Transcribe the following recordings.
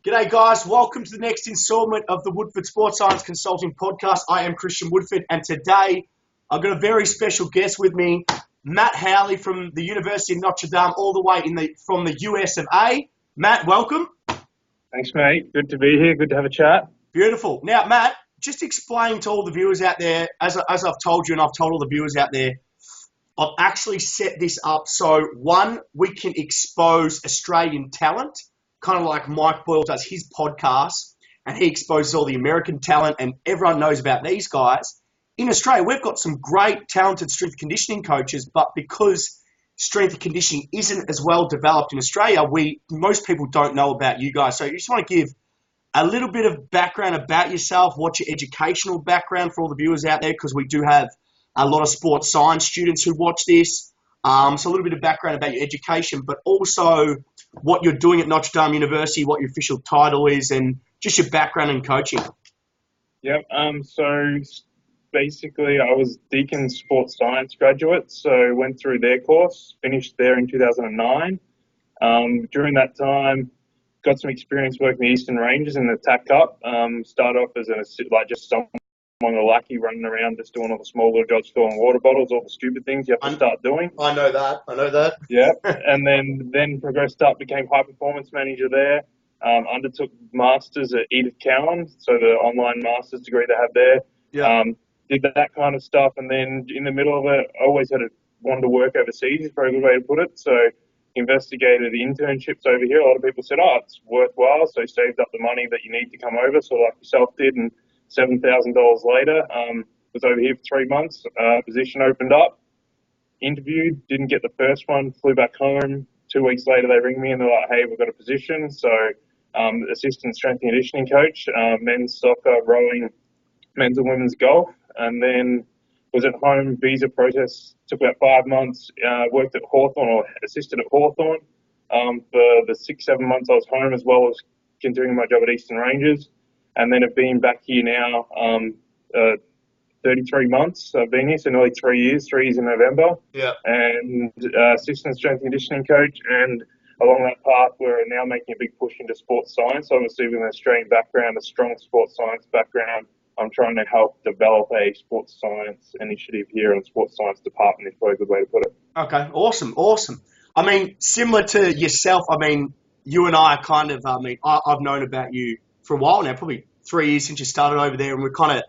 G'day guys, welcome to the next installment of the Woodford Sports Science Consulting podcast. I am Christian Woodford, and today I've got a very special guest with me, Matt Howley from the University of Notre Dame, all the way from the US of A. Matt, welcome. Thanks, mate. Good to be here. Good to have a chat. Beautiful. Now, Matt, just explain to all the viewers out there, as I've told you and I've told all the viewers out there, I've actually set this up so, one, we can expose Australian talent, kind of like Mike Boyle does his podcast, and he exposes all the American talent, and everyone knows about these guys. In Australia, we've got some great, talented strength and conditioning coaches, but because strength and conditioning isn't as well developed in Australia, most people don't know about you guys. So you just want to give a little bit of background about yourself, what's your educational background for all the viewers out there, because we do have a lot of sports science students who watch this. So a little bit of background about your education, but also what you're doing at Notre Dame University, what your official title is, and just your background in coaching. Yep. So basically, I was Deakin Sports Science graduate, so went through their course, finished there in 2009. During that time, got some experience working the Eastern Rangers in the TAC Cup. Started off as just someone lucky running around just doing all the small little jobs, filling water bottles, all the stupid things you have to start doing. I know that. Yeah, and then progressed up, became high performance manager there. Undertook masters at Edith Cowan, so the online master's degree they have there. Yeah. Did that kind of stuff, and then in the middle of it, I always wanted to work overseas. Is probably a good way to put it. So investigated the internships over here. A lot of people said, "Oh, it's worthwhile." So saved up the money that you need to come over, so like yourself did, and $7,000 later, was over here for 3 months. Position opened up, interviewed, didn't get the first one, flew back home. 2 weeks later, they ring me and they're like, "Hey, we've got a position." So, assistant strength and conditioning coach, men's soccer, rowing, men's and women's golf, and then was at home. Visa process took about 5 months. Worked at Hawthorn, or assisted at Hawthorn, for the 6-7 months I was home, as well as continuing my job at Eastern Rangers. And then I've been back here now 33 months. I've been here, so nearly 3 years. 3 years in November. Yeah. And assistant strength and conditioning coach. And along that path, we're now making a big push into sports science. Obviously, with an Australian background, a strong sports science background, I'm trying to help develop a sports science initiative here in the sports science department, is probably a good way to put it. Okay, awesome. I mean, similar to yourself, I mean, you and I are kind of, I've known about you for a while now, probably 3 years since you started over there, and we're kind of,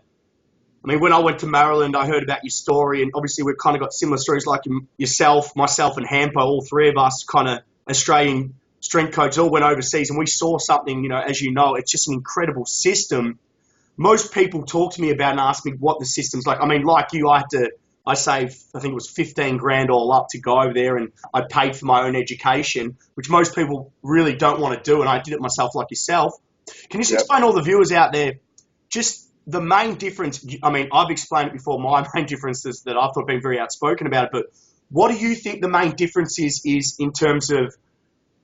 when I went to Maryland, I heard about your story, and obviously we've kind of got similar stories like yourself, myself, and Hampo, all three of us kind of Australian strength coaches, all went overseas, and we saw something, as you know, it's just an incredible system. Most people talk to me about and ask me what the system's like. Like you, I saved, I think it was 15 grand all up to go over there, and I paid for my own education, which most people really don't want to do, and I did it myself like yourself. Can you just explain all the viewers out there just the main difference? I've explained it before, my main difference is that I thought being very outspoken about it, but what do you think the main difference is in terms of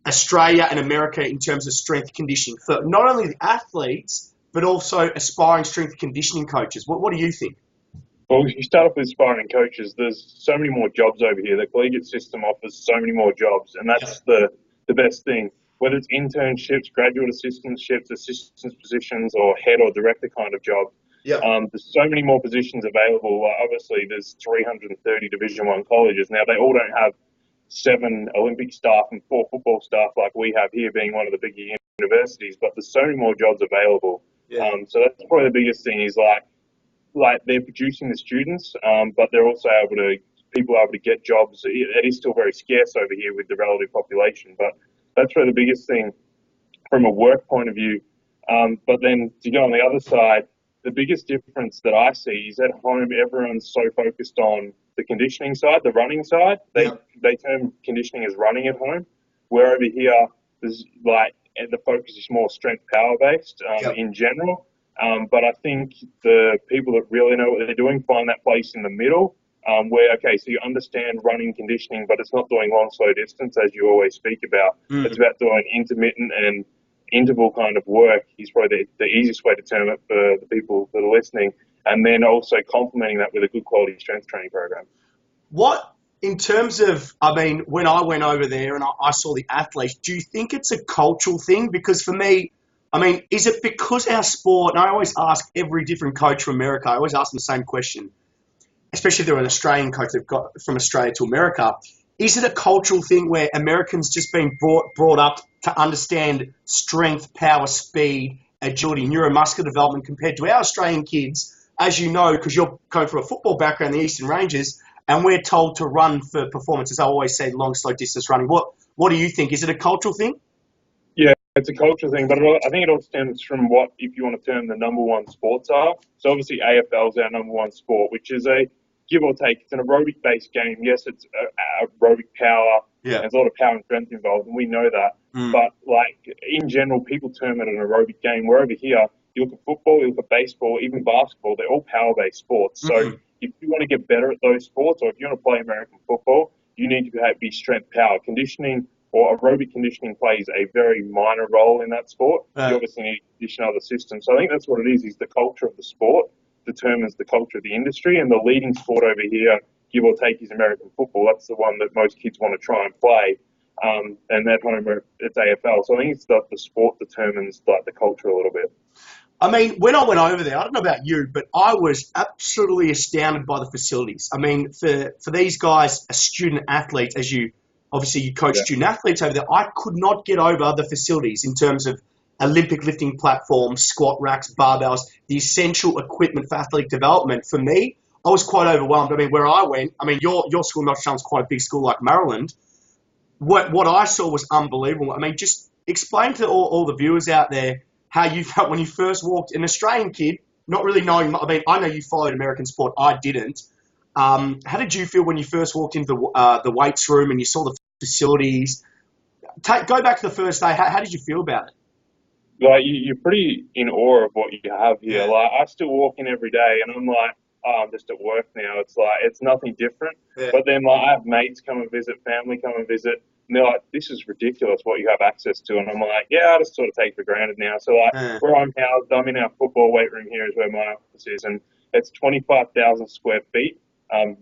Australia and America in terms of strength conditioning for not only the athletes, but also aspiring strength conditioning coaches? What do you think? Well, if you start off with aspiring coaches, there's so many more jobs over here. The collegiate system offers so many more jobs, and that's the best thing. Whether it's internships, graduate assistantships, assistants positions, or head or director kind of job, there's so many more positions available. Obviously, there's 330 Division I colleges. Now, they all don't have 7 Olympic staff and 4 football staff like we have here, being one of the bigger universities, but there's so many more jobs available. Yeah. So that's probably the biggest thing is like they're producing the students, but they're also people are able to get jobs. It is still very scarce over here with the relative population, but that's really the biggest thing from a work point of view. But then to go on the other side, the biggest difference that I see is at home, everyone's so focused on the conditioning side, the running side. They term conditioning as running at home, where over here, there's the focus is more strength power based in general. But I think the people that really know what they're doing find that place in the middle. So you understand running conditioning, but it's not doing long, slow distance as you always speak about. It's about doing intermittent and interval kind of work is probably the easiest way to term it for the people that are listening. And then also complementing that with a good quality strength training program. What, in terms of, when I went over there and I saw the athletes, do you think it's a cultural thing? Because for me, I mean, is it because our sport, and I always ask every different coach from America, I always ask them the same question, especially if they're an Australian coach they've got from Australia to America. Is it a cultural thing where Americans just being brought up to understand strength, power, speed, agility, neuromuscular development compared to our Australian kids, as you know, because you're going from a football background in the Eastern Ranges, and we're told to run for performance, as I always say, long, slow distance running. What do you think? Is it a cultural thing? Yeah, it's a cultural thing, but I think it all stems from what, if you want to term, the number one sports are. So obviously AFL is our number one sport, which is a give or take. It's an aerobic-based game. Yes, it's aerobic power. Yeah. There's a lot of power and strength involved, and we know that. But like in general, people term it an aerobic game. We're over here. You look at football, you look at baseball, even basketball. They're all power-based sports. So if you want to get better at those sports, or if you want to play American football, you need to be strength, power, conditioning. Or aerobic conditioning plays a very minor role in that sport. You obviously need to condition other systems. So I think that's what it is the culture of the sport determines the culture of the industry. And the leading sport over here, give or take, is American football. That's the one that most kids want to try and play. And at home, it's AFL. So I think it's the sport determines like the culture a little bit. I mean, when I went over there, I don't know about you, but I was absolutely astounded by the facilities. I mean, for these guys, student athletes, as you obviously you coach student athletes over there, I could not get over the facilities in terms of Olympic lifting platforms, squat racks, barbells, the essential equipment for athletic development. For me, I was quite overwhelmed. I mean, where I went, I mean, your school, Notre Dame, is quite a big school like Maryland. What I saw was unbelievable. I mean, just explain to all the viewers out there how you felt when you first walked, an Australian kid, not really knowing. I mean, I know you followed American sport. I didn't. How did you feel when you first walked into the weights room and you saw the facilities? Go back to the first day. How did you feel about it? Like you're pretty in awe of what you have here. Yeah. Like I still walk in every day, and I'm like, oh, I'm just at work now. It's like it's nothing different. Yeah. But then like I have mates come and visit, family come and visit, and they're like, this is ridiculous what you have access to. And I'm like, yeah, I just sort of take for granted now. So like where I'm housed, I'm in our football weight room here is where my office is, and it's 25,000 square feet.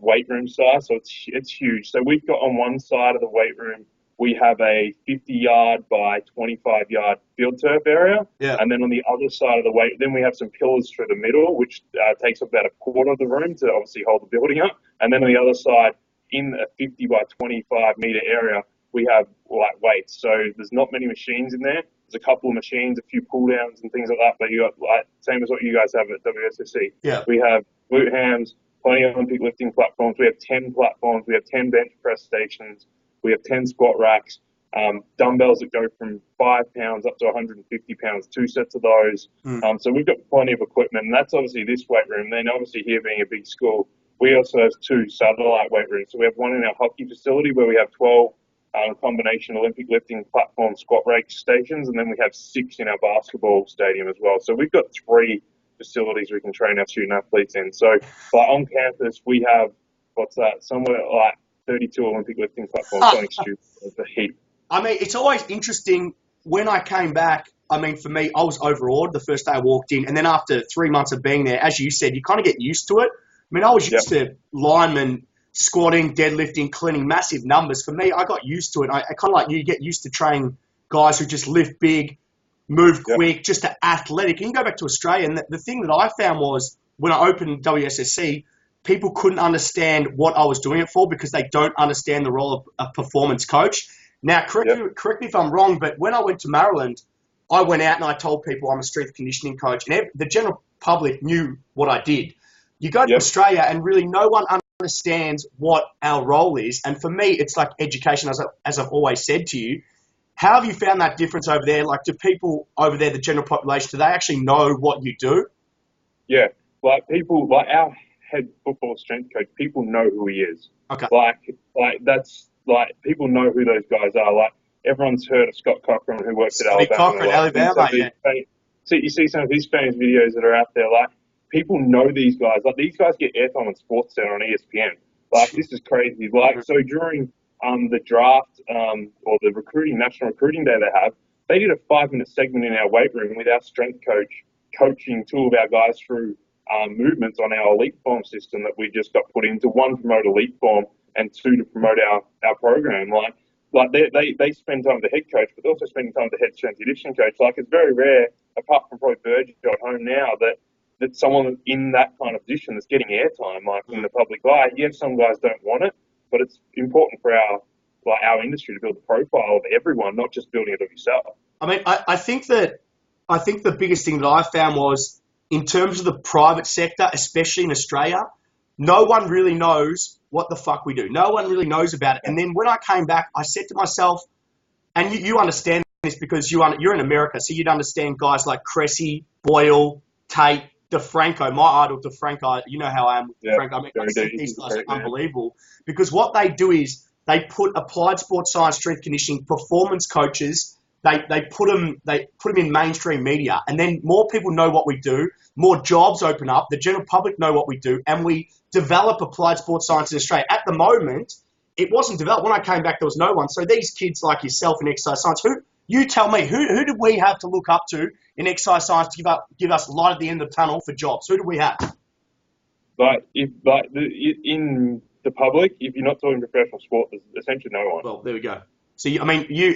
Weight room size, so it's huge. So we've got on one side of the weight room, we have a 50-yard by 25-yard field turf area, and then on the other side of the weight, then we have some pillars through the middle, which takes up about a quarter of the room to obviously hold the building up. And then on the other side, in a 50 by 25 meter area, we have light weights. So there's not many machines in there. There's a couple of machines, a few pull downs and things like that. But you got like same as what you guys have at WSSC. Yeah, we have glute hams. Plenty of Olympic lifting platforms. We have 10 platforms. We have 10 bench press stations. We have 10 squat racks. Dumbbells that go from 5 pounds up to 150 pounds, 2 sets of those. So we've got plenty of equipment, and that's obviously this weight room. Then obviously here being a big school, we also have 2 satellite weight rooms. So we have one in our hockey facility where we have 12 combination Olympic lifting platform squat rack stations, and then we have 6 in our basketball stadium as well. So we've got 3 facilities we can train our student athletes in. So like on campus, we have, somewhere like 32 Olympic lifting platforms. Something stupid. It's a heap. I mean, it's always interesting when I came back. I mean, for me, I was overawed the first day I walked in. And then after 3 months of being there, as you said, you kind of get used to it. I mean, I was used to linemen squatting, deadlifting, cleaning massive numbers. For me, I got used to it. I kind of like you get used to training guys who just lift big, move quick, just to athletic. And you go back to Australia, and the thing that I found was when I opened WSSC, people couldn't understand what I was doing it for because they don't understand the role of a performance coach. Now, correct me if I'm wrong, but when I went to Maryland, I went out and I told people I'm a strength conditioning coach, and the general public knew what I did. You go to Australia, and really no one understands what our role is. And for me, it's like education, as I've always said to you. How have you found that difference over there? Like, do people over there, the general population, do they actually know what you do? Yeah, like people, like our head football strength coach, people know who he is. Okay. Like that's like people know who those guys are. Like everyone's heard of Scott Cochran, who works at Alabama. Cochran, Alabama, So you see some of his famous videos that are out there. Like people know these guys. Like these guys get airtime on Sports Center on ESPN. Like this is crazy. Like so during the draft or the national recruiting day they did a 5-minute segment in our weight room with our strength coach coaching 2 of our guys through movements on our elite form system that we just got put into, 1 to promote elite form and 2 to promote our program. Like they spend time with the head coach, but they're also spending time with the head strength conditioning coach. Like it's very rare apart from probably Virgil at home now, that someone in that kind of position that's getting airtime, like in the public eye. Yes, some guys don't want it, but it's important for our industry to build the profile of everyone, not just building it of yourself. I mean, I think the biggest thing that I found was in terms of the private sector, especially in Australia, no one really knows what the fuck we do. No one really knows about it. And then when I came back, I said to myself, and you understand this because you're in America, so you'd understand guys like Cressy, Boyle, Tate, DeFranco, my idol DeFranco. You know how I am with DeFranco. I mean, these guys are unbelievable because what they do is they put applied sports science, strength conditioning, performance coaches. They put them in mainstream media, and then more people know what we do. More jobs open up. The general public know what we do, and we develop applied sports science in Australia. At the moment, it wasn't developed. When I came back, there was no one. So these kids like yourself in exercise science, you tell me, who did we have to look up to in exercise science to give us light at the end of the tunnel for jobs? Who do we have? In the public, if you're not talking professional sport, there's essentially no one. Well, there we go. So, you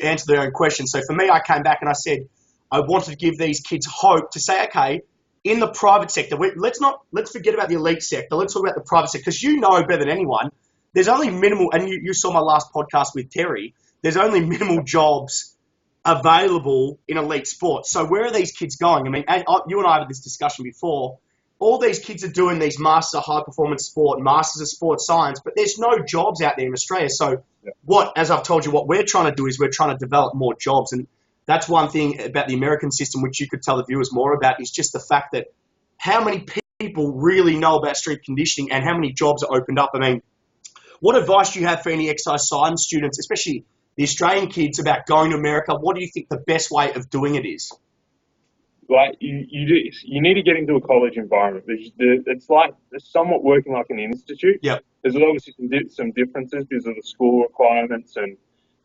answered their own question. So for me, I came back and I said, I wanted to give these kids hope to say, okay, in the private sector, let's forget about the elite sector. Let's talk about the private sector because you know better than anyone. There's only minimal, and you saw my last podcast with Terry, there's only minimal jobs available in elite sports. So where are these kids going? I mean, you and I had this discussion before. All these kids are doing these Masters of High Performance Sport, Masters of Sports Science, but there's no jobs out there in Australia. So as I've told you, what we're trying to do is we're trying to develop more jobs. And that's one thing about the American system, which you could tell the viewers more about, is just the fact that how many people really know about strength conditioning and how many jobs are opened up. I mean, what advice do you have for any exercise science students, especially the Australian kids, about going to America? What do you think the best way of doing it is? Like you need to get into a college environment. It's somewhat working like an institute. Yep. There's obviously some differences because of the school requirements and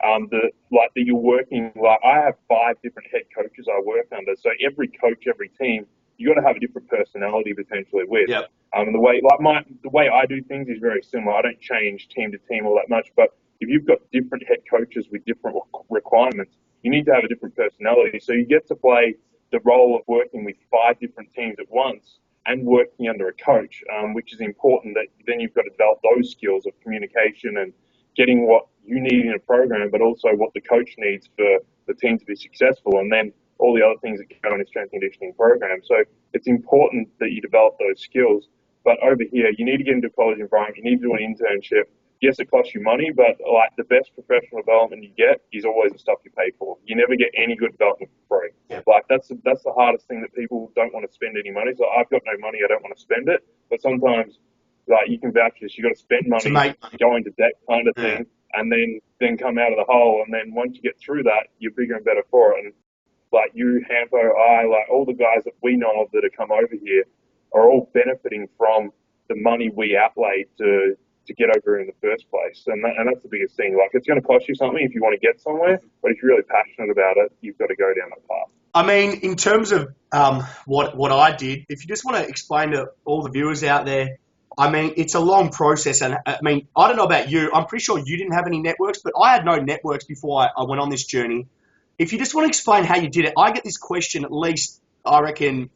that you're working. Like I have 5 different head coaches I work under. So every coach, every team, you got to have a different personality potentially with. Yep. And the way I do things is very similar. I don't change team to team all that much. But if you've got different head coaches with different requirements, you need to have a different personality. So you get to play the role of working with 5 different teams at once and working under a coach, which is important. That then you've got to develop those skills of communication and getting what you need in a program, but also what the coach needs for the team to be successful, and then all the other things that go in a strength conditioning program. So it's important that you develop those skills. But over here, you need to get into a college environment. You need to do an internship. Yes, it costs you money, but like the best professional development you get is always the stuff you pay for. You never get any good development for free. Yeah. Like that's the hardest thing that people don't want to spend any money. So I've got no money, I don't want to spend it. But sometimes, like you can vouch this, you got to spend money, go into debt kind of thing, and then come out of the hole. And then once you get through that, you're bigger and better for it. And like you, Hampo, all the guys that we know of that have come over here are all benefiting from the money we outlay to get over in the first place. And that's the biggest thing. Like, it's going to cost you something if you want to get somewhere, but if you're really passionate about it, you've got to go down that path. I mean, in terms of what I did, if you just want to explain to all the viewers out there, I mean, it's a long process. And I mean, I don't know about you. I'm pretty sure you didn't have any networks, but I had no networks before I went on this journey. If you just want to explain how you did it, I get this question at least, I reckon,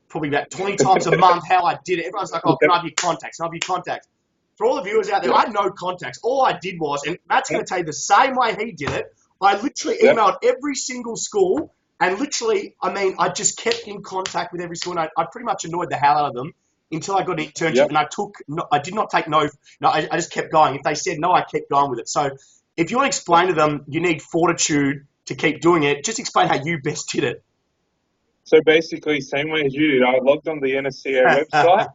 probably about 20 times a month, how I did it. Everyone's like, oh, can I have your contacts? Can I have your contacts? For all the viewers out there, I had no contacts. All I did was, and Matt's going to tell you the same way he did it, I literally emailed every single school, and literally, I mean, I just kept in contact with every school, and I pretty much annoyed the hell out of them until I got an internship, and I did not take no, I just kept going. If they said no, I kept going with it. So if you want to explain to them, you need fortitude to keep doing it, just explain how you best did it. So basically, same way as you did, I logged on the NSCA website,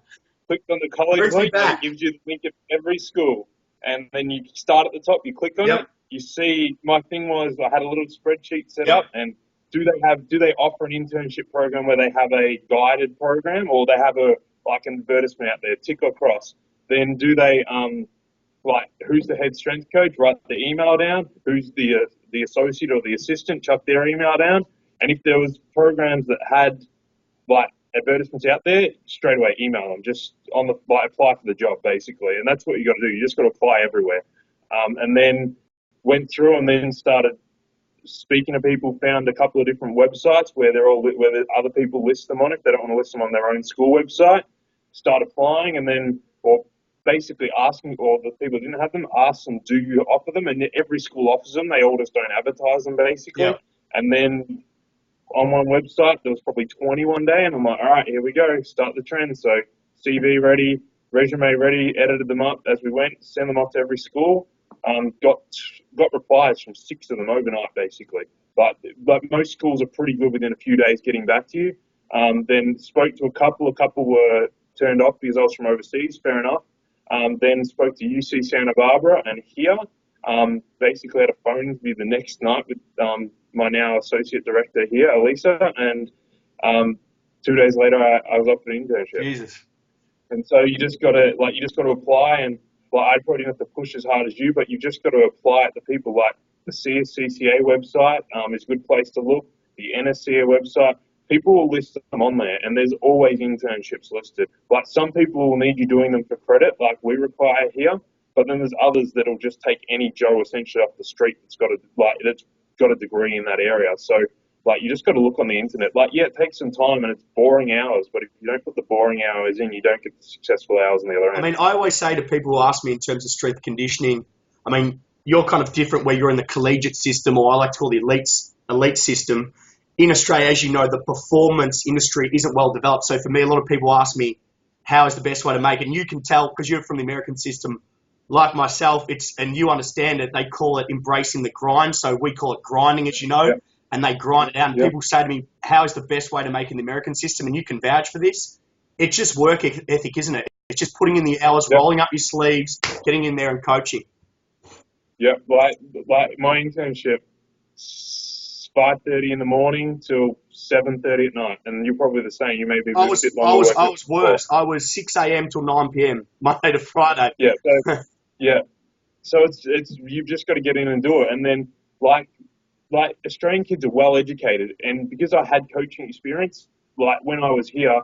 clicked on the college link, and it gives you the link of every school. And then you start at the top, you click on it, you see, my thing was I had a little spreadsheet set up, and do they offer an internship program where they have a guided program, or they have an advertisement out there, tick or cross? Then do they, who's the head strength coach, write the email down, who's the associate or the assistant, chuck their email down. And if there was programs that had advertisements out there, straight away email them. Just on the apply for the job basically, and that's what you got to do. You just got to apply everywhere. And then went through and then started speaking to people, found a couple of different websites where where other people list them on if they don't want to list them on their own school website. Start applying, and then or basically asking, or the people who didn't have them, ask them, do you offer them? And every school offers them. They all just don't advertise them, basically. Yeah. And then on one website, there was probably 20 one day, and I'm like, all right, here we go, start the trend. So CV ready, resume ready, edited them up as we went, sent them off to every school. Got replies from 6 of them overnight, basically. But most schools are pretty good within a few days getting back to you. Then spoke to a couple were turned off because I was from overseas, fair enough. Then spoke to UC Santa Barbara and here. Basically had a phone interview the next night with my now associate director here, Elisa, and 2 days later I was offered an internship. Jesus. And so you just got to apply, and I probably didn't have to push as hard as you, but you just got to apply it to people. Like the CSCCA website is a good place to look. The NSCA website, people will list them on there, and there's always internships listed. Like some people will need you doing them for credit, like we require here, but then there's others that'll just take any Joe essentially off the street that's got a degree in that area. So you just got to look on the internet. It takes some time and it's boring hours, but if you don't put the boring hours in, you don't get the successful hours on the other end. I mean, I always say to people who ask me in terms of strength conditioning, I mean, you're kind of different where you're in the collegiate system, or I like to call the elite system. In Australia, as you know, the performance industry isn't well developed. So for me, a lot of people ask me, how is the best way to make it? And you can tell, because you're from the American system, like myself, and you understand it, they call it embracing the grind. So we call it grinding, as you know. Yep. And they grind it out. And people say to me, how is the best way to make it in the American system? And you can vouch for this. It's just work ethic, isn't it? It's just putting in the hours, rolling up your sleeves, getting in there and coaching. Yeah, like my internship, 5:30 in the morning till 7:30 at night. And you're probably the same. You may be a bit longer. I was worse. I was 6 a.m. till 9 p.m. Monday to Friday. Yeah, so it's you've just got to get in and do it. And then like Australian kids are well educated, and because I had coaching experience, when I was here,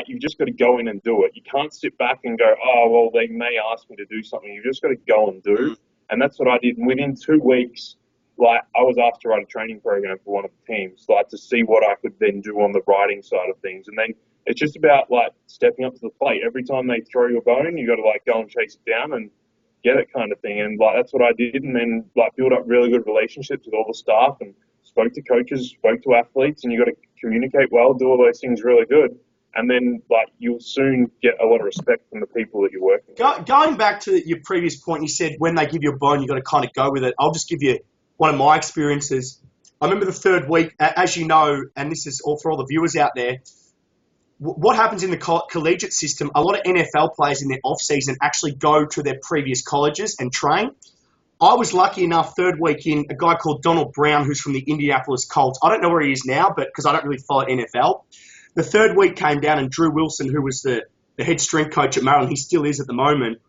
you've just got to go in and do it. You can't sit back and go, oh, well, they may ask me to do something. You've just got to go and do. And that's what I did. And within 2 weeks, I was asked to write a training program for one of the teams, to see what I could then do on the writing side of things. And then it's just about stepping up to the plate. Every time they throw you a bone, you got to go and chase it down and get it, kind of thing. And that's what I did. And then build up really good relationships with all the staff and spoke to coaches, spoke to athletes, and you got to communicate well, do all those things really good. And then you'll soon get a lot of respect from the people that you're working with. Going back to your previous point, you said when they give you a bone, you got to kind of go with it. I'll just give you one of my experiences. I remember the third week, as you know, and this is all for all the viewers out there, what happens in the collegiate system, a lot of NFL players in their off-season actually go to their previous colleges and train. I was lucky enough, third week in, a guy called Donald Brown, who's from the Indianapolis Colts. I don't know where he is now, but because I don't really follow NFL. The third week came down, and Drew Wilson, who was the head strength coach at Maryland, he still is at the moment,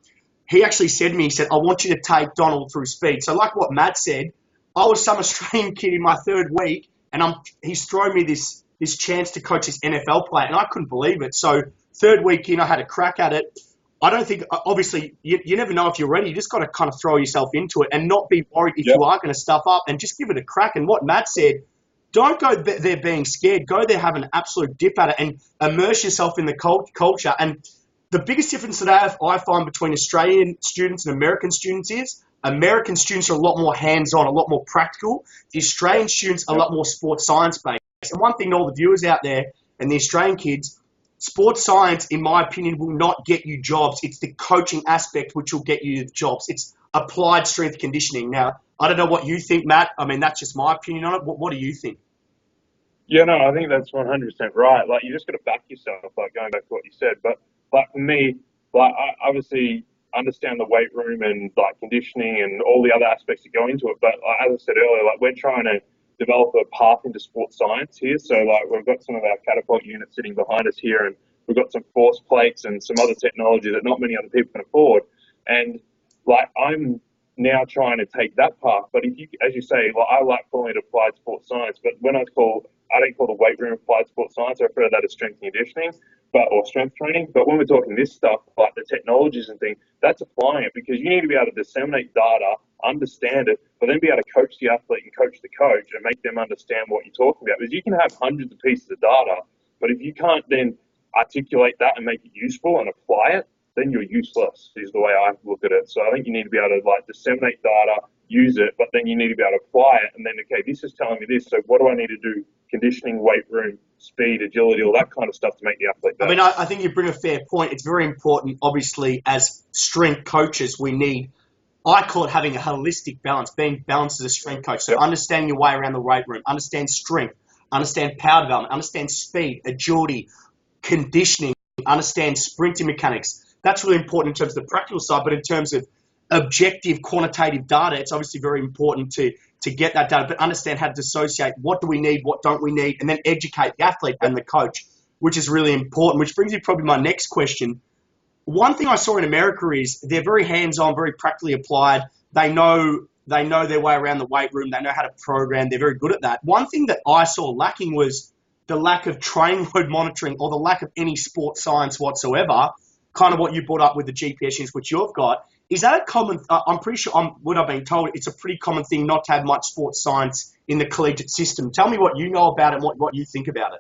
he actually said to me, he said, I want you to take Donald through speed. So like what Matt said, I was some Australian kid in my third week, and he's thrown me this chance to coach this NFL player, and I couldn't believe it. So third week in, I had a crack at it. I don't think, obviously, you never know if you're ready. You just got to kind of throw yourself into it and not be worried if you are going to stuff up, and just give it a crack. And what Matt said, don't go there being scared. Go there, have an absolute dip at it, and immerse yourself in the culture. And the biggest difference that I find between Australian students and American students is American students are a lot more hands-on, a lot more practical. The Australian students are a lot more sports science-based. And one thing to all the viewers out there and the Australian kids, sports science, in my opinion, will not get you jobs. It's the coaching aspect which will get you jobs. It's applied strength conditioning. Now, I don't know what you think, Matt. I mean, that's just my opinion on it. What do you think? Yeah, no, I think that's 100% right. You just got to back yourself, going back to what you said. But for me, I obviously understand the weight room and conditioning and all the other aspects that go into it. But as I said earlier, we're trying to develop a path into sports science here. So we've got some of our catapult units sitting behind us here, and we've got some force plates and some other technology that not many other people can afford. And I'm now trying to take that path. But if you, as you say, I like calling it applied sports science, but when I call I don't call the weight room applied sports science. I refer to that as strength and conditioning, or strength training. But when we're talking this stuff, like the technologies and things, that's applying it, because you need to be able to disseminate data, understand it, but then be able to coach the athlete and coach the coach and make them understand what you're talking about. Because you can have hundreds of pieces of data, but if you can't then articulate that and make it useful and apply it, then you're useless, is the way I look at it. So I think you need to be able to like disseminate data, use it, but then you need to be able to apply it. And then, okay, this is telling me this, so what do I need to do? Conditioning, weight room, speed, agility, all that kind of stuff to make the athlete better. I mean, I think you bring a fair point. It's very important, obviously, as strength coaches, we need, I call it having a holistic balance, being balanced as a strength coach. So understanding your way around the weight room, understand strength, understand power development, understand speed, agility, conditioning, understand sprinting mechanics. That's really important in terms of the practical side, but in terms of objective quantitative data, it's obviously very important to get that data, but understand how to dissociate what do we need, what don't we need, and then educate the athlete and the coach, which is really important, which brings me probably my next question. One thing I saw in America is they're very hands-on, very practically applied. They know their way around the weight room. They know how to program. They're very good at that. One thing that I saw lacking was the lack of training load monitoring, or the lack of any sports science whatsoever, kind of what you brought up with the GPS units, which you've got. Is that a common, I'm pretty sure, what I've been told, it's a pretty common thing not to have much sports science in the collegiate system. Tell me what you know about it and what you think about it.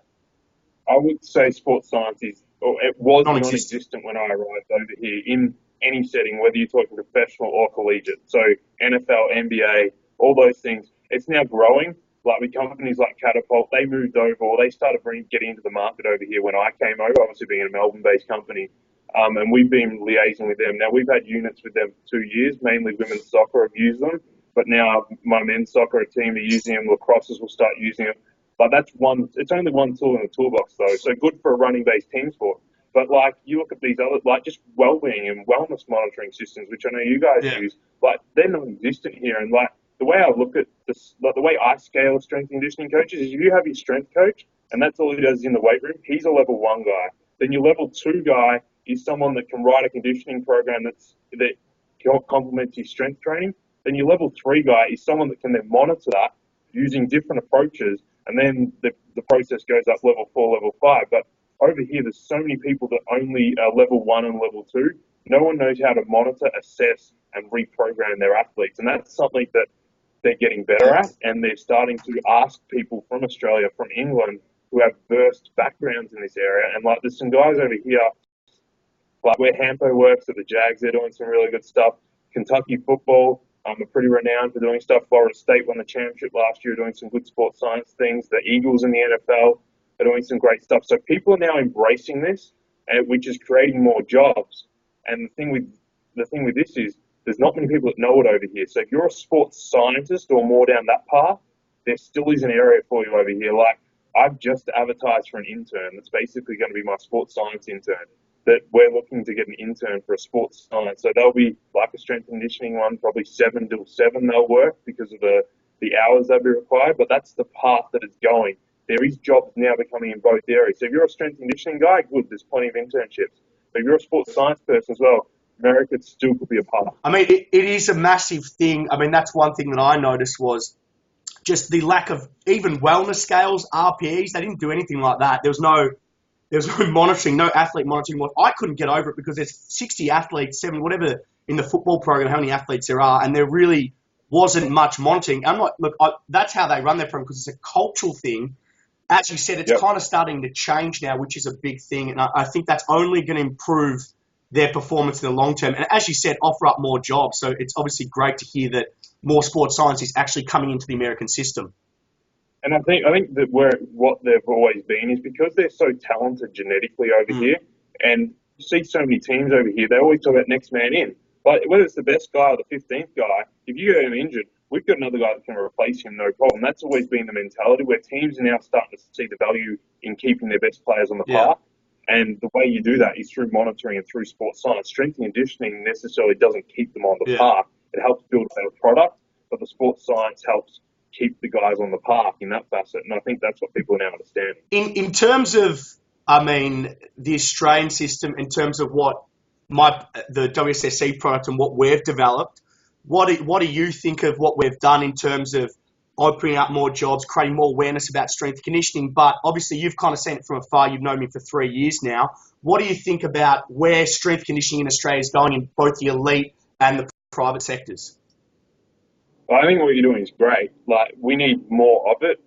I would say sports science was non-existent when I arrived over here in any setting, whether you're talking professional or collegiate. So NFL, NBA, all those things. It's now growing. Like with companies like Catapult, they moved over, or they started getting into the market over here when I came over, obviously being a Melbourne-based company. And we've been liaising with them. Now, we've had units with them for 2 years, mainly women's soccer have used them, but now my men's soccer team are using them, lacrosses will start using it. But it's only one tool in the toolbox though, so good for a running-based team sport. But like, you look at these other, like just well-being and wellness monitoring systems, which I know you guys use, like they're non-existent here. And like the way I look at this, like the way I scale strength and conditioning coaches is if you have your strength coach, and that's all he does in the weight room, he's a level 1 guy. Then your level 2 guy is someone that can write a conditioning program that complements your strength training. Then your level 3 guy is someone that can then monitor that using different approaches, and then the process goes up level 4, level 5. But over here, there's so many people that only are level 1 and level 2. No one knows how to monitor, assess, and reprogram their athletes, and that's something that they're getting better at, and they're starting to ask people from Australia, from England, who have burst backgrounds in this area. And like, there's some guys over here, like where Hampo works at the Jags, they're doing some really good stuff. Kentucky football are pretty renowned for doing stuff. Florida State won the championship last year, doing some good sports science things. The Eagles in the NFL are doing some great stuff. So people are now embracing this, which is creating more jobs. And the thing with this is there's not many people that know it over here. So if you're a sports scientist or more down that path, there still is an area for you over here. Like, I've just advertised for an intern that's basically going to be my sports science intern, that we're looking to get an intern for a sports science. So they'll be like a strength and conditioning one, probably 7 till 7 they'll work because of the hours they'll be required, but that's the path that it's going. There is jobs now becoming in both areas. So if you're a strength and conditioning guy, good, there's plenty of internships. But if you're a sports science person as well, America still could be a part. I mean, it is a massive thing. I mean, that's one thing that I noticed was just the lack of even wellness scales, RPEs. They didn't do anything like that. There was no monitoring, no athlete monitoring. I couldn't get over it because there's 60 athletes, 70, whatever, in the football program, how many athletes there are, and there really wasn't much monitoring. That's how they run their program because it's a cultural thing. As you said, it's kind of starting to change now, which is a big thing, and I think that's only going to improve their performance in the long term. And as you said, offer up more jobs. So it's obviously great to hear that more sports science is actually coming into the American system. And I think that what they've always been is because they're so talented genetically over here, and you see so many teams over here, they always talk about next man in. But whether it's the best guy or the 15th guy, if you get him injured, we've got another guy that can replace him, no problem. That's always been the mentality where teams are now starting to see the value in keeping their best players on the park. And the way you do that is through monitoring and through sports science. Strength and conditioning necessarily doesn't keep them on the park. It helps build a better product, but the sports science helps keep the guys on the park in that facet. And I think that's what people are now understanding. In terms of, I mean, the Australian system, in terms of what the WSSC product and what we've developed, what do you think of what we've done in terms of opening up more jobs, creating more awareness about strength conditioning. But obviously, you've kind of seen it from afar. You've known me for 3 years now. What do you think about where strength conditioning in Australia is going in both the elite and the private sectors? Well, I think what you're doing is great. Like, we need more of it.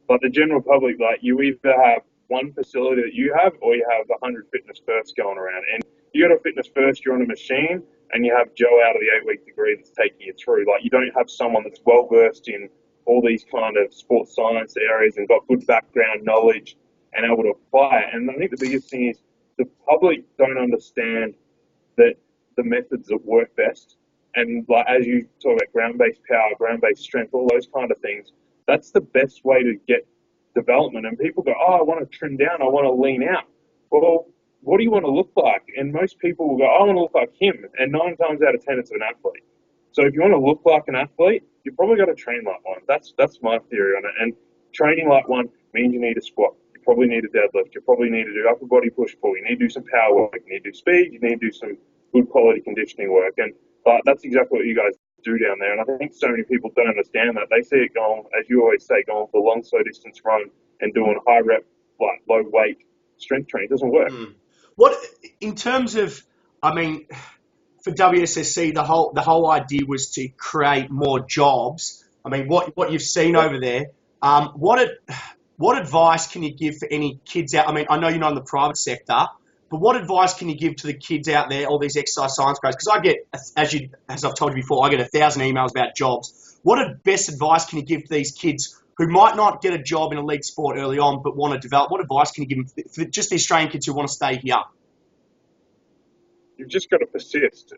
But the general public, like, you either have one facility that you have, or you have 100 fitness firsts going around. And you go to fitness first, you're on a machine, and you have Joe out of the 8-week degree that's taking you through. Like, you don't have someone that's well versed in all these kind of sports science areas and got good background knowledge and able to apply it. And I think the biggest thing is the public don't understand that the methods that work best. And like, as you talk about ground-based power, ground-based strength, all those kind of things, that's the best way to get development. And people go, oh, I want to trim down, I want to lean out. Well, what do you want to look like? And most people will go, I want to look like him. And 9 times out of 10, it's an athlete. So if you want to look like an athlete, you've probably got to train like one. That's my theory on it. And training like one means you need a squat. You probably need a deadlift. You probably need to do upper body push-pull. You need to do some power work. You need to do speed. You need to do some good quality conditioning work. And that's exactly what you guys do down there. And I think so many people don't understand that. They see it going, as you always say, going for a long, slow distance run and doing high rep, like low weight strength training. It doesn't work. What, in terms of, I mean, for WSSC, the whole idea was to create more jobs. I mean, what you've seen over there, what advice can you give for any kids out? I mean, I know you're not in the private sector, but what advice can you give to the kids out there, all these exercise science guys? Because I get, as I've told you before, I get 1,000 emails about jobs. What best advice can you give to these kids who might not get a job in a league sport early on but want to develop? What advice can you give them for just the Australian kids who want to stay here? You've just got to persist.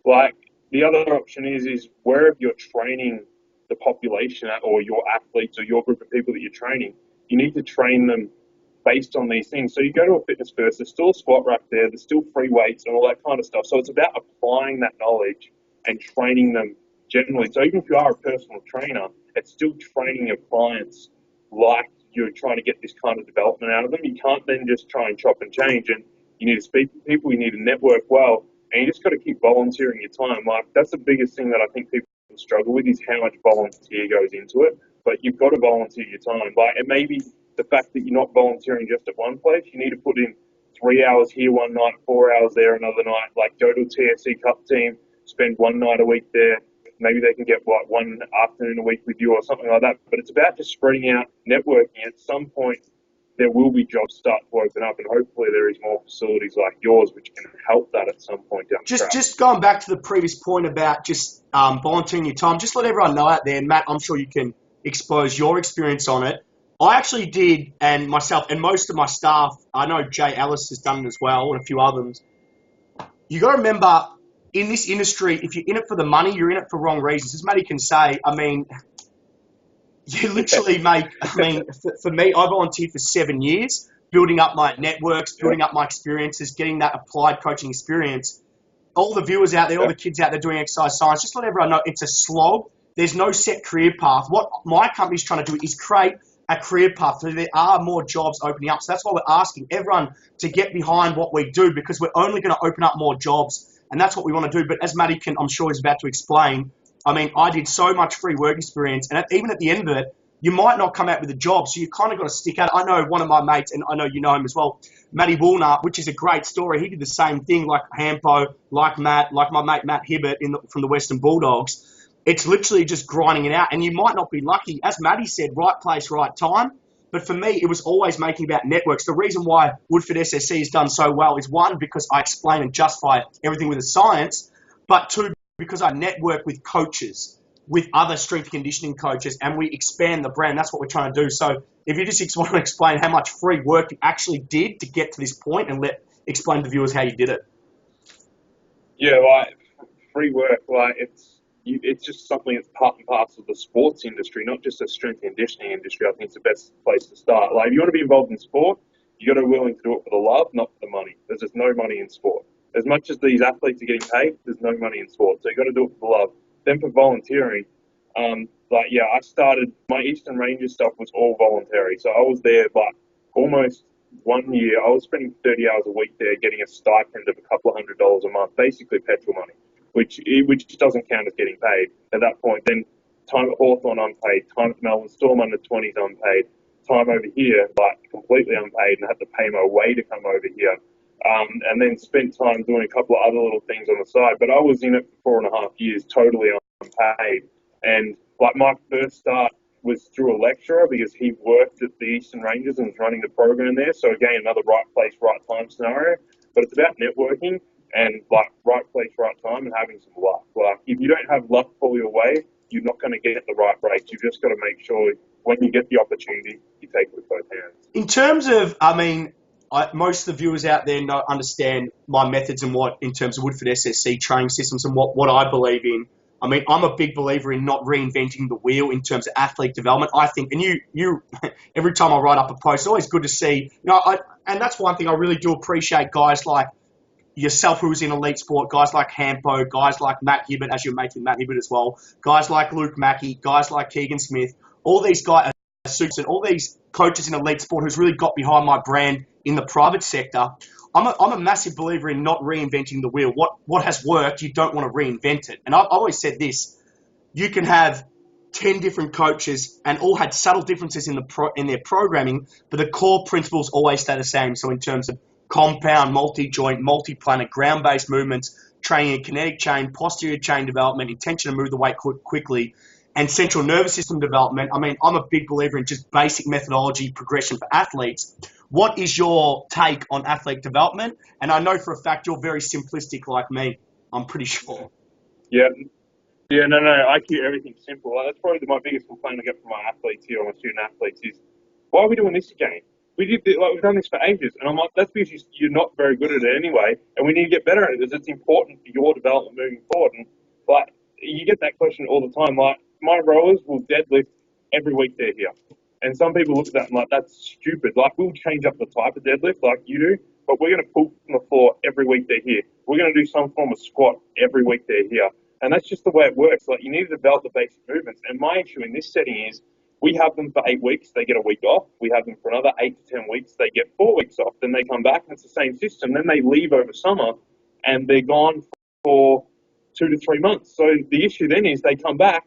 Like, the other option is wherever you're training the population at, or your athletes or your group of people that you're training, you need to train them based on these things. So you go to a fitness first, there's still a squat rack there, there's still free weights and all that kind of stuff. So it's about applying that knowledge and training them generally. So even if you are a personal trainer, it's still training your clients like you're trying to get this kind of development out of them. You can't then just try and chop and change. And you need to speak to people, you need to network well, and you just got to keep volunteering your time. Like, that's the biggest thing that I think people struggle with, is how much volunteer goes into it. But you've got to volunteer your time. Like, it may be the fact that you're not volunteering just at one place. You need to put in 3 hours here one night, 4 hours there another night. Like, go to a TSC Cup team, spend one night a week there. Maybe they can get one afternoon a week with you or something like that. But it's about just spreading out, networking. At some point, there will be jobs start to open up, and hopefully there is more facilities like yours which can help that at some point down the track. Just going back to the previous point about just volunteering your time, just let everyone know out there, and Matt, I'm sure you can expose your experience on it. I actually did, and myself and most of my staff, I know Jay Ellis has done it as well, and a few others. You got to remember, in this industry, if you're in it for the money, you're in it for wrong reasons. As Matty can say, I mean, you literally make, I mean, for me, I volunteered for 7 years, building up my networks, building up my experiences, getting that applied coaching experience. All the viewers out there, all the kids out there doing exercise science, just let everyone know it's a slog. There's no set career path. What my company's trying to do is create a career path so there are more jobs opening up. So that's why we're asking everyone to get behind what we do, because we're only going to open up more jobs, and that's what we want to do. But as Matty can, I'm sure, is about to explain, I mean, I did so much free work experience, and even at the end of it, you might not come out with a job, so you kind of got to stick out. I know one of my mates, and I know you know him as well, Matty Woolner, which is a great story. He did the same thing, like Hampo, like Matt, like my mate Matt Hibbert from the Western Bulldogs. It's literally just grinding it out, and you might not be lucky. As Matty said, right place, right time. But for me, it was always making about networks. The reason why Woodford SSC has done so well is, one, because I explain and justify everything with the science, but two, because I network with coaches, with other strength conditioning coaches, and we expand the brand. That's what we're trying to do. So if you just want to explain how much free work you actually did to get to this point, and explain to the viewers how you did it. Yeah, like, free work, like, it's just something that's part and parcel of the sports industry, not just the strength and conditioning industry. I think it's the best place to start. Like, if you want to be involved in sport, you got to be willing to do it for the love, not for the money. There's just no money in sport. As much as these athletes are getting paid, there's no money in sport. So you got to do it for the love. Then for volunteering, I started, my Eastern Rangers stuff was all voluntary. So I was there, almost 1 year. I was spending 30 hours a week there, getting a stipend of a couple of $100s a month, basically petrol money, which doesn't count as getting paid at that point. Then time at Hawthorn unpaid, time at the Melbourne Storm under 20s unpaid, time over here like completely unpaid and had to pay my way to come over here. And then spent time doing a couple of other little things on the side. But I was in it for 4.5 years, totally unpaid. And like my first start was through a lecturer because he worked at the Eastern Rangers and was running the program there. So again, another right place, right time scenario. But it's about networking and like right place, right time and having some luck. Like if you don't have luck pull your way, you're not going to get the right breaks. You've just got to make sure when you get the opportunity, you take it with both hands. In terms of, I mean, most of the viewers out there understand my methods and what, in terms of Woodford SSC training systems and what I believe in. I mean, I'm a big believer in not reinventing the wheel in terms of athlete development. I think, and you, every time I write up a post, it's always good to see, and that's one thing I really do appreciate guys like yourself who was in elite sport, guys like Hampo, guys like Matt Hibbert, as you're making Matt Hibbert as well, guys like Luke Mackey, guys like Keegan Smith, all these guys, and all these coaches in elite sport who's really got behind my brand in the private sector. I'm a massive believer in not reinventing the wheel. What has worked, you don't want to reinvent it. And I've always said this, you can have 10 different coaches and all had subtle differences in their programming, but the core principles always stay the same. So in terms of compound, multi-joint, multi-planar, ground-based movements, training in kinetic chain, posterior chain development, intention to move the weight quickly, and central nervous system development. I mean, I'm a big believer in just basic methodology progression for athletes. What is your take on athlete development? And I know for a fact you're very simplistic like me, I'm pretty sure. Yeah, no, I keep everything simple. That's probably my biggest complaint I get from my athletes here, or my student athletes, is why are we doing this again? We've done this for ages. And I'm like, that's because you're not very good at it anyway, and we need to get better at it because it's important for your development moving forward. And like, you get that question all the time. Like, my rowers will deadlift every week they're here. And some people look at that and like, that's stupid. Like, we'll change up the type of deadlift like you do, but we're going to pull from the floor every week they're here. We're going to do some form of squat every week they're here. And that's just the way it works. Like, you need to develop the basic movements. And my issue in this setting is we have them for 8 weeks, they get a week off. We have them for another 8 to 10 weeks, they get 4 weeks off. Then they come back and it's the same system. Then they leave over summer and they're gone for 2 to 3 months. So the issue then is they come back,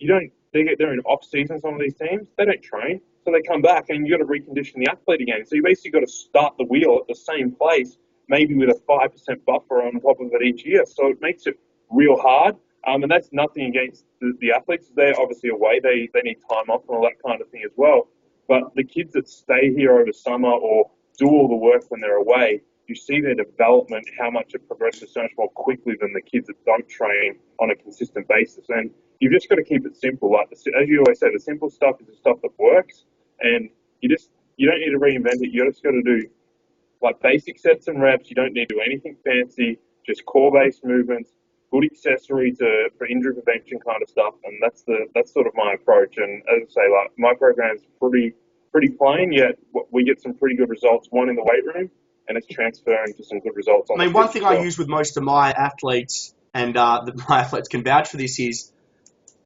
they're in off season, some of these teams, they don't train. So they come back and you got to recondition the athlete again. So you basically got to start the wheel at the same place, maybe with a 5% buffer on top of it each year. So it makes it real hard. And that's nothing against the athletes. They're obviously away. They need time off and all that kind of thing as well. But the kids that stay here over summer or do all the work when they're away, you see their development, how much it progresses so much more quickly than the kids that don't train on a consistent basis. And you've just got to keep it simple. Like, as you always say, the simple stuff is the stuff that works. And you don't need to reinvent it. You just got to do like basic sets and reps. You don't need to do anything fancy, just core-based movements, good accessory for injury prevention kind of stuff. And that's sort of my approach. And as I say, like, my program's pretty plain, yet we get some pretty good results, one in the weight room, and it's transferring to some good results. I mean, one thing I use with most of my athletes, and my athletes can vouch for this, is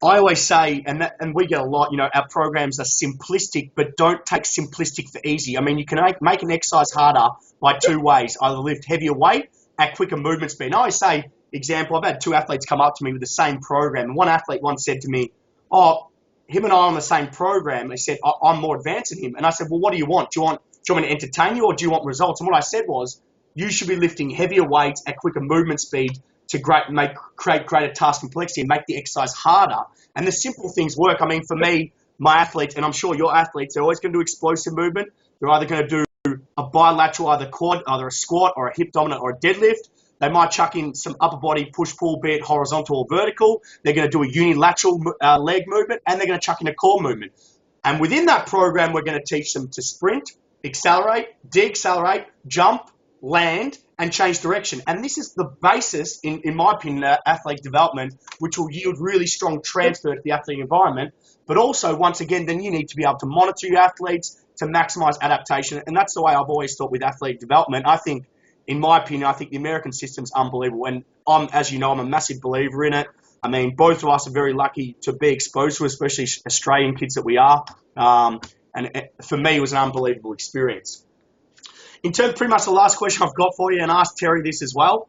I always say, and we get a lot, our programs are simplistic, but don't take simplistic for easy. I mean, you can make an exercise harder by 2 ways. Either lift heavier weight at quicker movement speed. And I always say, example, I've had 2 athletes come up to me with the same program. And one athlete once said to me, him and I are on the same program. They said, I'm more advanced than him. And I said, well, what do you want? Do you want me to entertain you or do you want results? And what I said was, you should be lifting heavier weights at quicker movement speed to create greater task complexity and make the exercise harder. And the simple things work. I mean, for me, my athletes, and I'm sure your athletes, they're always going to do explosive movement. They're either going to do a bilateral, either a squat or a hip dominant or a deadlift. They might chuck in some upper body push-pull, be it horizontal or vertical. They're going to do a unilateral leg movement, and they're going to chuck in a core movement. And within that program, we're going to teach them to sprint, accelerate, de-accelerate, jump, land, and change direction. And this is the basis, in my opinion, athlete development, which will yield really strong transfer to the athlete environment. But also, once again, then you need to be able to monitor your athletes to maximize adaptation. And that's the way I've always thought with athlete development. I think, in my opinion, I think the American system's unbelievable. And as you know, I'm a massive believer in it. I mean, both of us are very lucky to be exposed to, especially Australian kids that we are. And for me, it was an unbelievable experience. In terms, pretty much the last question I've got for you, and I asked Terry this as well,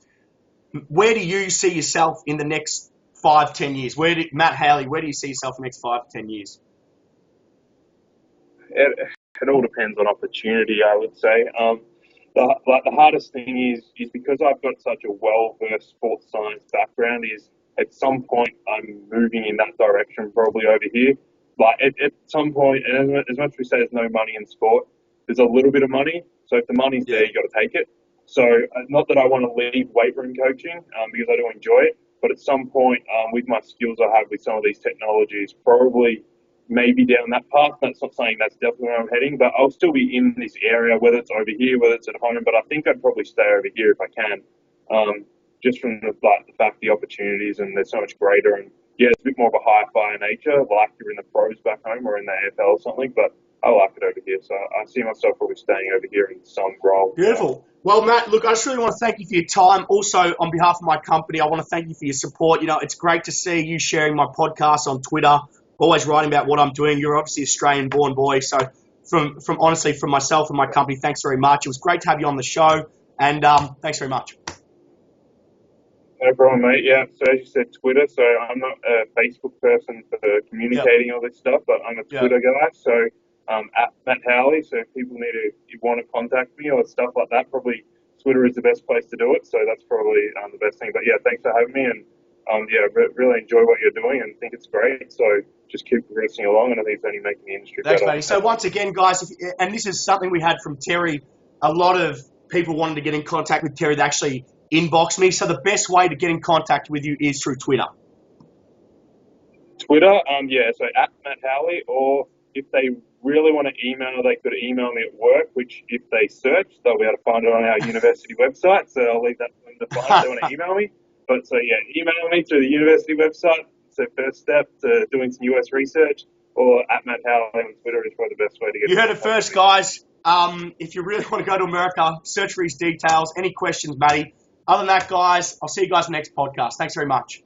where do you see yourself in the next 5-10 years? Matt Howley, where do you see yourself in the next 5 to 10 years? It all depends on opportunity, I would say. The hardest thing is because I've got such a well-versed sports science background, is at some point I'm moving in that direction, probably over here. Like at some point, and as much as we say there's no money in sport, there's a little bit of money. So if the money's there, you got to take it. So not that I want to leave weight room coaching because I do enjoy it, but at some point with my skills I have with some of these technologies, probably maybe down that path. That's not saying that's definitely where I'm heading, but I'll still be in this area, whether it's over here, whether it's at home. But I think I'd probably stay over here if I can, just from the fact the opportunities and they're so much greater. And yeah, it's a bit more of a hi-fi nature, like you're in the pros back home or in the AFL or something. But I like it over here, so I see myself probably staying over here in some role. Beautiful. Well, Matt, look, I just really want to thank you for your time. Also, on behalf of my company, I want to thank you for your support. You know, it's great to see you sharing my podcast on Twitter, always writing about what I'm doing. You're obviously Australian-born boy, so from honestly, from myself and my company, thanks very much. It was great to have you on the show, and thanks very much. No problem, mate. Yeah, so as you said, Twitter. So I'm not a Facebook person for communicating all this stuff, but I'm a Twitter guy. So at Matt Howley. So if people want to contact me or stuff like that, probably Twitter is the best place to do it. So that's probably the best thing. But yeah, thanks for having me, and really enjoy what you're doing and think it's great. So just keep progressing along, and I think it's only making the industry better. Thanks, matey. So once again, guys, and this is something we had from Terry. A lot of people wanted to get in contact with Terry. They actually inboxed me. So the best way to get in contact with you is through Twitter. Twitter, so at Matt Howley, or if they really want to email, they could email me at work, which if they search, they'll be able to find it on our university website. So I'll leave that for them to find if they want to email me. But so yeah, email me through the university website. It's the first step to doing some US research, or at Matt Howley on Twitter is probably the best way to get. You heard it first, guys. If you really want to go to America, search for his details. Any questions, Matty? Other than that, guys, I'll see you guys in the next podcast. Thanks very much.